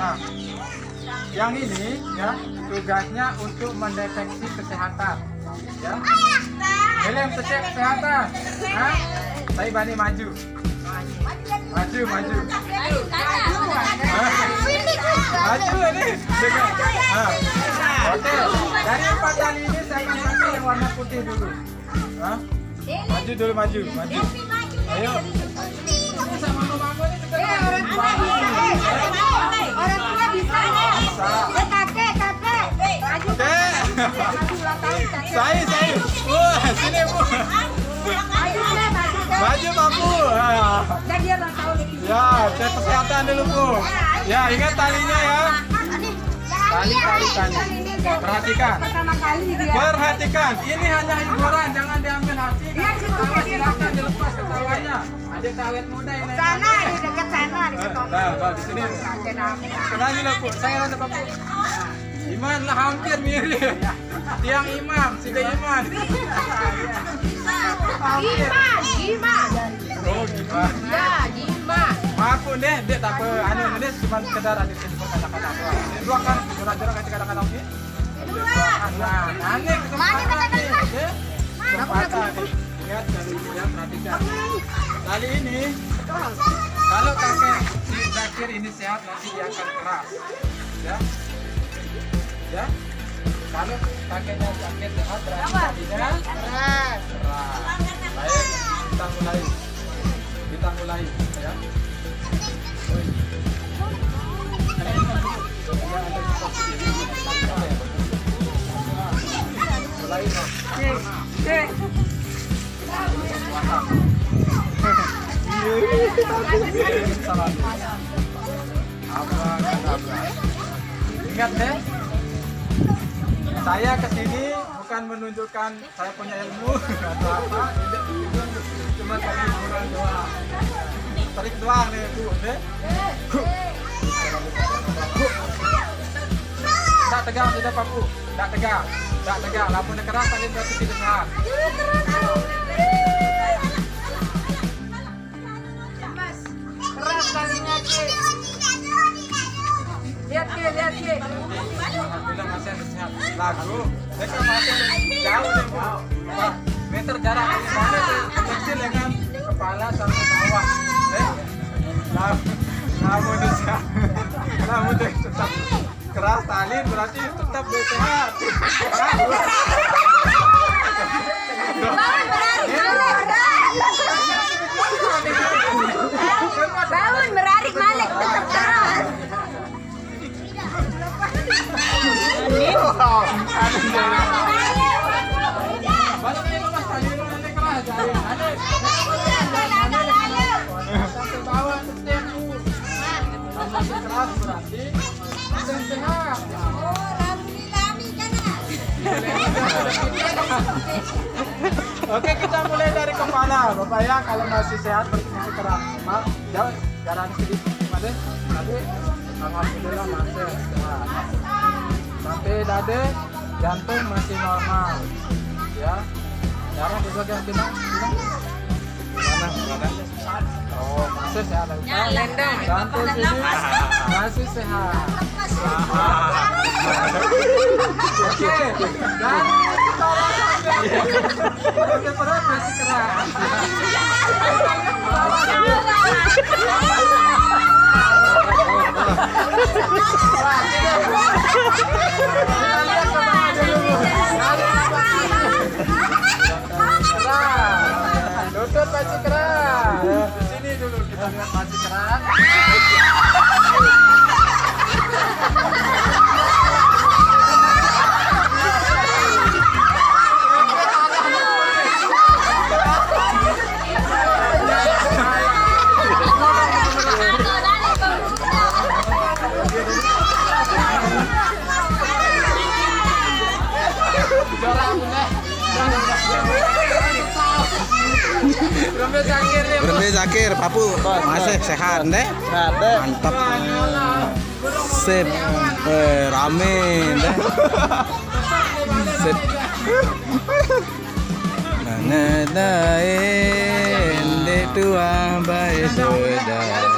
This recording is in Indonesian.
Nah, yang ini ya tugasnya untuk mendeteksi kesehatan. Ya. Helm cek kesehatan. Nah, saya Bani maju. Maju. Maju ini. Nah, oke. Dari 4 kali ini saya akan pakai yang warna putih dulu. Hah? Maju dulu, maju. Ayo. Sama mamamu ini juga. Orang tua bisa. Kakek. Oke. Saya. Wah, sini Bu. Maju Pak Bu. Ya, cek kesehatan dulu Bu. Ya, ingat talinya ya. Tali. Perhatikan. Perhatikan. Ini hanya hiburan, jangan diambil hati. Silakan dilepas ketawanya. Ada awet muda yang Sana, di dekat sana, di situ. Nah, di sini. Kenalin lah Bu. Saya ada Pak Bu. Iman lah hampir mirip. Tiang Imam, Sida Iman. Gimana? Oh, gimana? Ya, gimana? Maaf deh, dia tak apa, ini cuma sekedar ada sebut kata-kata doang. Dua kan, curang-curang kasih kata-kata oke? Nah, aneh kesempatan nih, oke? Kesempatan nih. Lihat dari yang perhatikan. Kali ini, kalau kakek si Zakir ini sehat, nanti dia akan keras. Ya? Kalau kakeknya Zakir sehat, berarti tadinya keras. Baik, kita mulai. Ya. Ingat deh, saya kesini bukan menunjukkan saya punya ilmu atau apa, cuma tadi hiburan doang. Tarik doang nih Bu, deh. Tak tegang sudah Pak Bu, tak tegang. Lampunya keras tadi berarti tidak sehat. Keras talinya Ki. Lihat Ki. Alhamdulillah masih ada sehat. Lagu, mereka masih jauh deh Bu. Meter jarak dari mana tuh? Kecil ya kan? Kepala sama bawah. Namun tetap keras tali berarti tetap sehat. Bangun menarik Malik tetap keras. Masih keras berarti masih sehat. Oke, kita mulai dari kepala Bapak ya. Kalau masih sehat berarti masih keras. Maaf, jalan sedikit Mas. Tadi alhamdulillah masih sehat. Sampai dada, jantung masih normal. Ya. Darah di bagian mana? Oh, masih sehat. Jantung sini masih sehat. Oke. Dan perut masih keras. Lutut masih keras. Di sini dulu kita lihat masih keras. Berhenti Zakir, Papu masih sehat deh, mantap, sip, rame deh, sip. Mana dah ende tua bayi sudah.